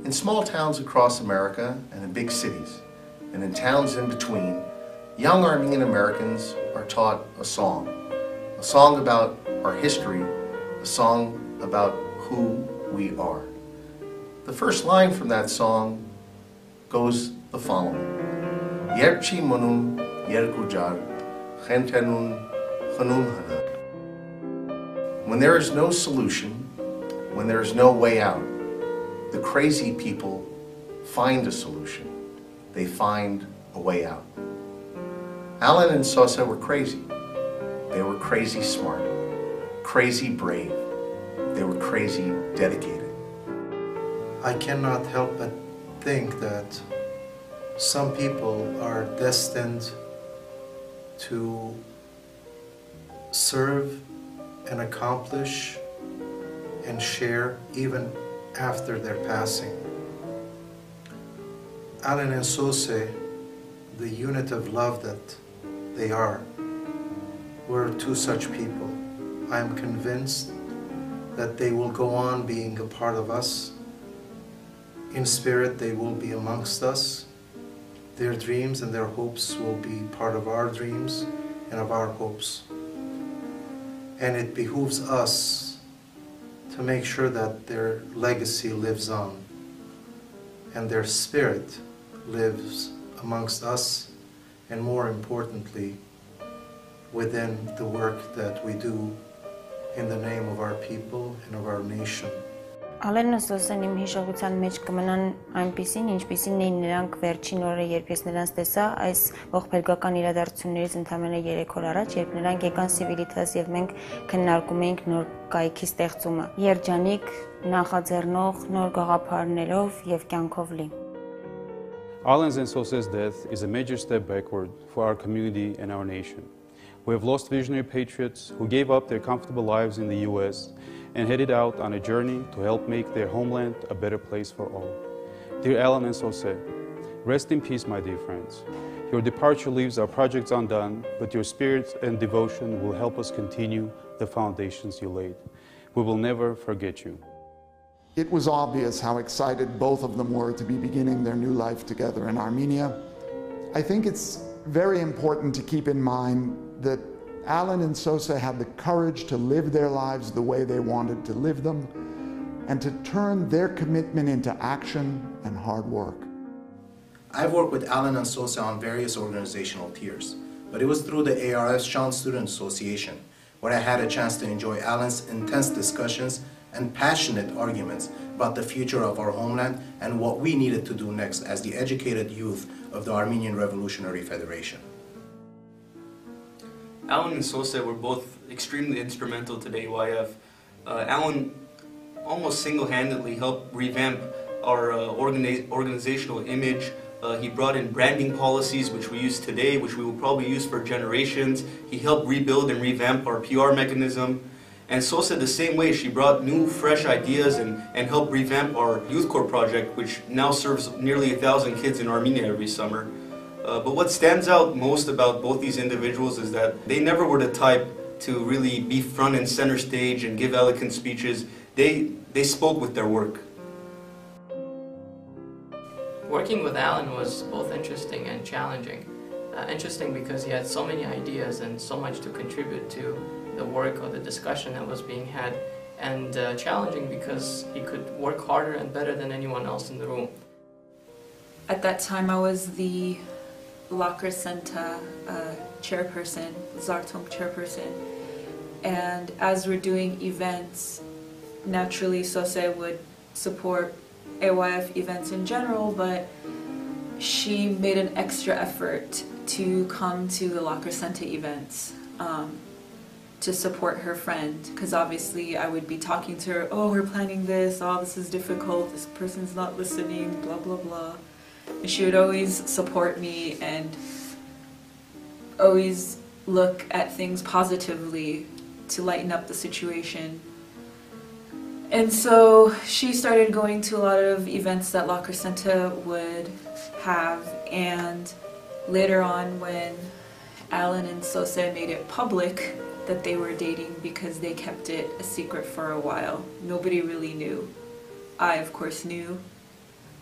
In small towns across America and in big cities, and in towns in between, young Armenian Americans are taught a song about our history, a song about who we are. The first line from that song goes the following: Yerchi monun yerkujar, chentenun chanun hana. When there is no solution, when there is no way out, the crazy people find a solution. They find a way out. Allen and Sose were crazy. They were crazy smart, crazy brave. They were crazy dedicated. I cannot help but think that some people are destined to serve and accomplish and share even after their passing. Allen and Sose, the unit of love that they are, were two such people. I am convinced that they will go on being a part of us. In spirit, they will be amongst us. Their dreams and their hopes will be part of our dreams and of our hopes. And it behooves us to make sure that their legacy lives on and their spirit lives amongst us, and more importantly, within the work that we do in the name of our people and of our nation. Ալենը Սոսեն իմ հիշողության մեջ կմնան այնպիսին, ինչպիսին էին նրանք վերջին օրը, երբ ես նրանց տեսա, այս ողբերգական իրադարձություններից ընդամենը 3 օր առաջ, երբ նրանք եկան Civitas եւ մենք քննարկում էինք նոր կայքի ստեղծումը, երջանիկ, նախաձեռնող, նոր գաղափարներով եւ կյանքով լի. Allen's and Sosé's death is a major step backward for our community and our nation. We have lost visionary patriots who gave up their comfortable lives in the US and headed out on a journey to help make their homeland a better place for all. Dear Allen and Sose, rest in peace, my dear friends. Your departure leaves our projects undone, but your spirit and devotion will help us continue the foundations you laid. We will never forget you. It was obvious how excited both of them were to be beginning their new life together in Armenia. I think it's very important to keep in mind that Allen and Sose had the courage to live their lives the way they wanted to live them and to turn their commitment into action and hard work. I've worked with Allen and Sose on various organizational tiers, but it was through the ARS John Student Association where I had a chance to enjoy Allen's intense discussions and passionate arguments about the future of our homeland and what we needed to do next as the educated youth of the Armenian Revolutionary Federation. Allen and Sose were both extremely instrumental to the AYF. Allen almost single-handedly helped revamp our organizational image. He brought in branding policies which we use today, which we will probably use for generations. He helped rebuild and revamp our PR mechanism. And Sose the same way, she brought new, fresh ideas and helped revamp our Youth Corps project, which now serves nearly 1,000 kids in Armenia every summer. But what stands out most about both these individuals is that they never were the type to really be front and center stage and give eloquent speeches. They spoke with their work. Working with Allen was both interesting and challenging. Interesting because he had so many ideas and so much to contribute to the work or the discussion that was being had, and challenging because he could work harder and better than anyone else in the room. At that time I was the Locker Center chairperson, Zartung chairperson, and as we're doing events, naturally Sose would support AYF events in general, but she made an extra effort to come to the Locker Center events to support her friend, because obviously I would be talking to her, oh, we're planning this, oh, this is difficult, this person's not listening, blah blah blah. And she would always support me and always look at things positively to lighten up the situation. And so she started going to a lot of events that Locker Center would have, and later on when Allen and Sose made it public that they were dating, because they kept it a secret for a while. Nobody really knew. I, of course, knew.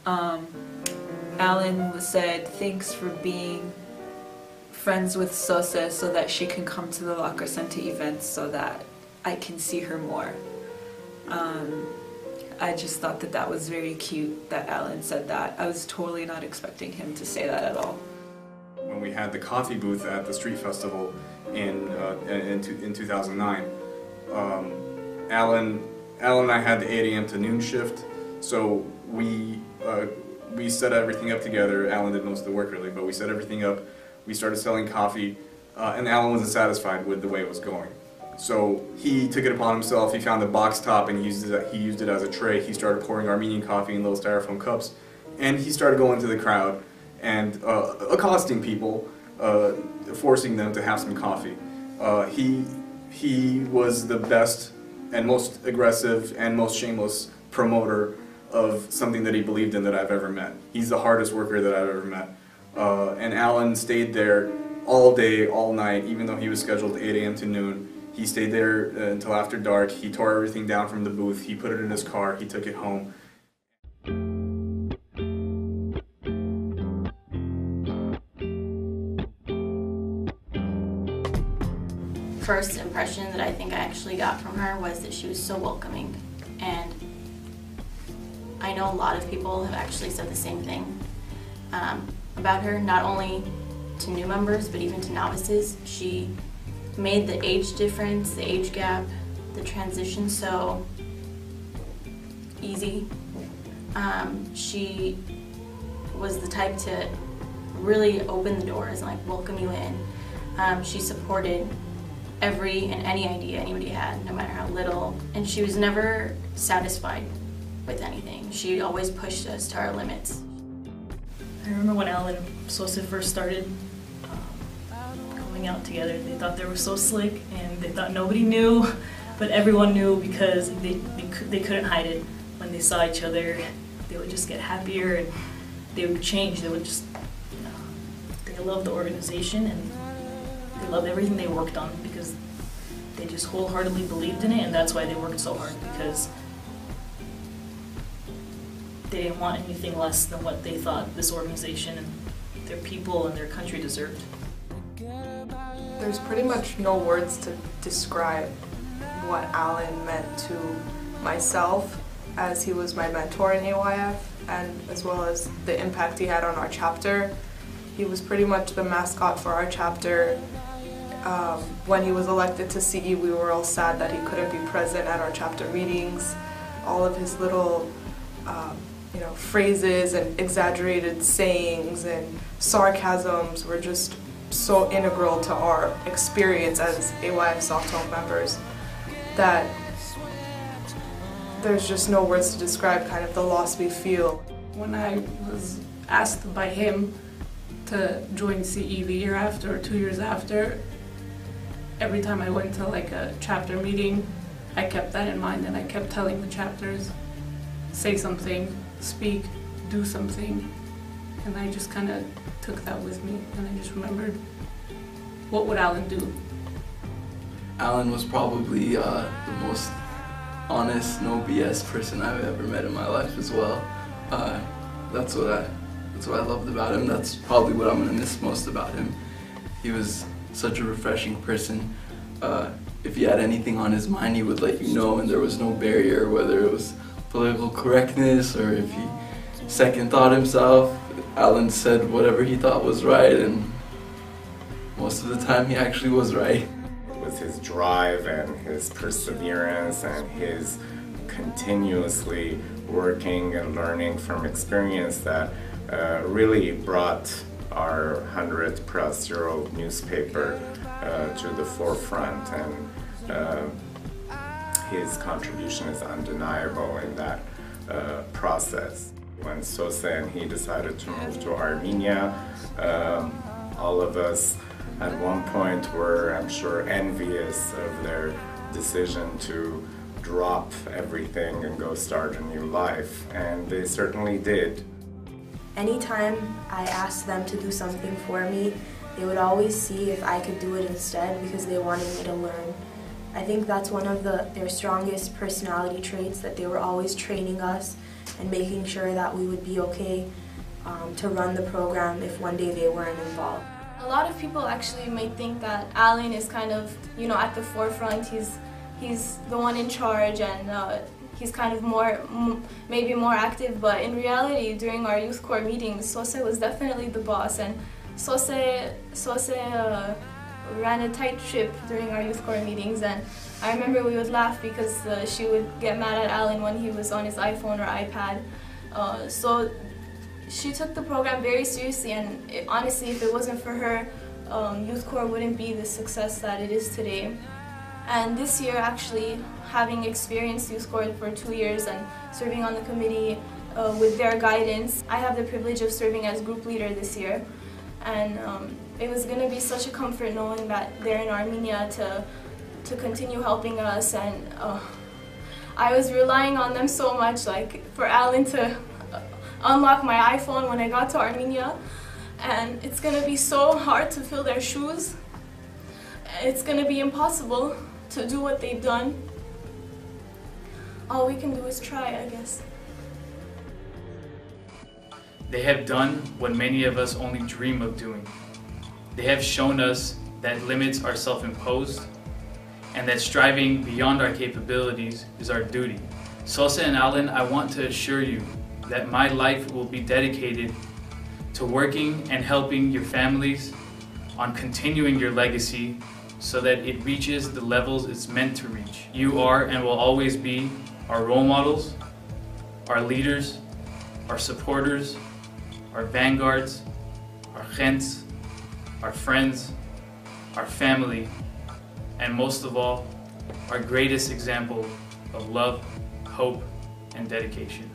Alan said thanks for being friends with Sose so that she can come to the Locker Center events so that I can see her more. I just thought that that was very cute that Alan said that. I was totally not expecting him to say that at all. When we had the coffee booth at the street festival in 2009, Alan and I had the 8 a.m. to noon shift, so we set everything up together. Alan did most of the work really, but we set everything up. We started selling coffee, and Alan wasn't satisfied with the way it was going. So he took it upon himself. He found the box top and he used it as a tray. He started pouring Armenian coffee in little styrofoam cups, and he started going to the crowd and accosting people, forcing them to have some coffee. He was the best and most aggressive and most shameless promoter of something that he believed in that I've ever met. He's the hardest worker that I've ever met. And Alan stayed there all day, all night, even though he was scheduled 8 a.m. to noon. He stayed there until after dark. He tore everything down from the booth. He put it in his car. He took it home. First impression that I think I actually got from her was that she was so welcoming, and I know a lot of people have actually said the same thing about her, not only to new members but even to novices. She made the age difference, the age gap, the transition so easy. She was the type to really open the doors and like welcome you in. She supported every and any idea anybody had, no matter how little, and she was never satisfied with anything. She always pushed us to our limits. I remember when Alan and Sose first started going out together, they thought they were so slick and they thought nobody knew, but everyone knew because they couldn't hide it. When they saw each other, they would just get happier and they would change. They would just, they loved the organization and they loved everything they worked on because they just wholeheartedly believed in it, and that's why they worked so hard, because they didn't want anything less than what they thought this organization and their people and their country deserved. There's pretty much no words to describe what Alan meant to myself, as he was my mentor in AYF, and as well as the impact he had on our chapter. He was pretty much the mascot for our chapter. When he was elected to CE, we were all sad that he couldn't be present at our chapter meetings. All of his little phrases and exaggerated sayings and sarcasms were just so integral to our experience as AYF Soft Home members that there's just no words to describe kind of the loss we feel. When I was asked by him to join CE the year after or 2 years after, every time I went to like a chapter meeting, I kept that in mind and I kept telling the chapters, say something, speak, do something, and I just kind of took that with me, and I just remembered, what would Alan do? Alan was probably the most honest, no BS person I've ever met in my life as well. That's what I loved about him. That's probably what I'm gonna miss most about him. He was such a refreshing person. If he had anything on his mind, he would let you know, and there was no barrier, whether it was political correctness or if he second thought himself. Alan said whatever he thought was right, and most of the time he actually was right. With his drive and his perseverance and his continuously working and learning from experience that really brought our 100-plus-year-old newspaper to the forefront, and his contribution is undeniable in that process. When Sosé and he decided to move to Armenia, all of us at one point were, I'm sure, envious of their decision to drop everything and go start a new life, and they certainly did. Anytime I asked them to do something for me, they would always see if I could do it instead because they wanted me to learn. I think that's one of their strongest personality traits, that they were always training us and making sure that we would be okay to run the program if one day they weren't involved. A lot of people actually may think that Allen is kind of, at the forefront. He's the one in charge, and he's kind of maybe more active, but in reality, during our youth corps meetings, Sose was definitely the boss, and Sose ran a tight ship during our youth corps meetings, and I remember we would laugh because she would get mad at Allen when he was on his iPhone or iPad. So she took the program very seriously, and honestly, if it wasn't for her, youth corps wouldn't be the success that it is today. And this year, actually, having experienced youth corps for 2 years and serving on the committee with their guidance, I have the privilege of serving as group leader this year. And it was going to be such a comfort knowing that they're in Armenia to continue helping us. And I was relying on them so much, like for Allen to unlock my iPhone when I got to Armenia. And it's going to be so hard to fill their shoes. It's going to be impossible to do what they've done. All we can do is try, I guess. They have done what many of us only dream of doing. They have shown us that limits are self-imposed and that striving beyond our capabilities is our duty. Sosé and Allen, I want to assure you that my life will be dedicated to working and helping your families on continuing your legacy so that it reaches the levels it's meant to reach. You are and will always be our role models, our leaders, our supporters, our vanguards, our gents, our friends, our family, and most of all, our greatest example of love, hope, and dedication.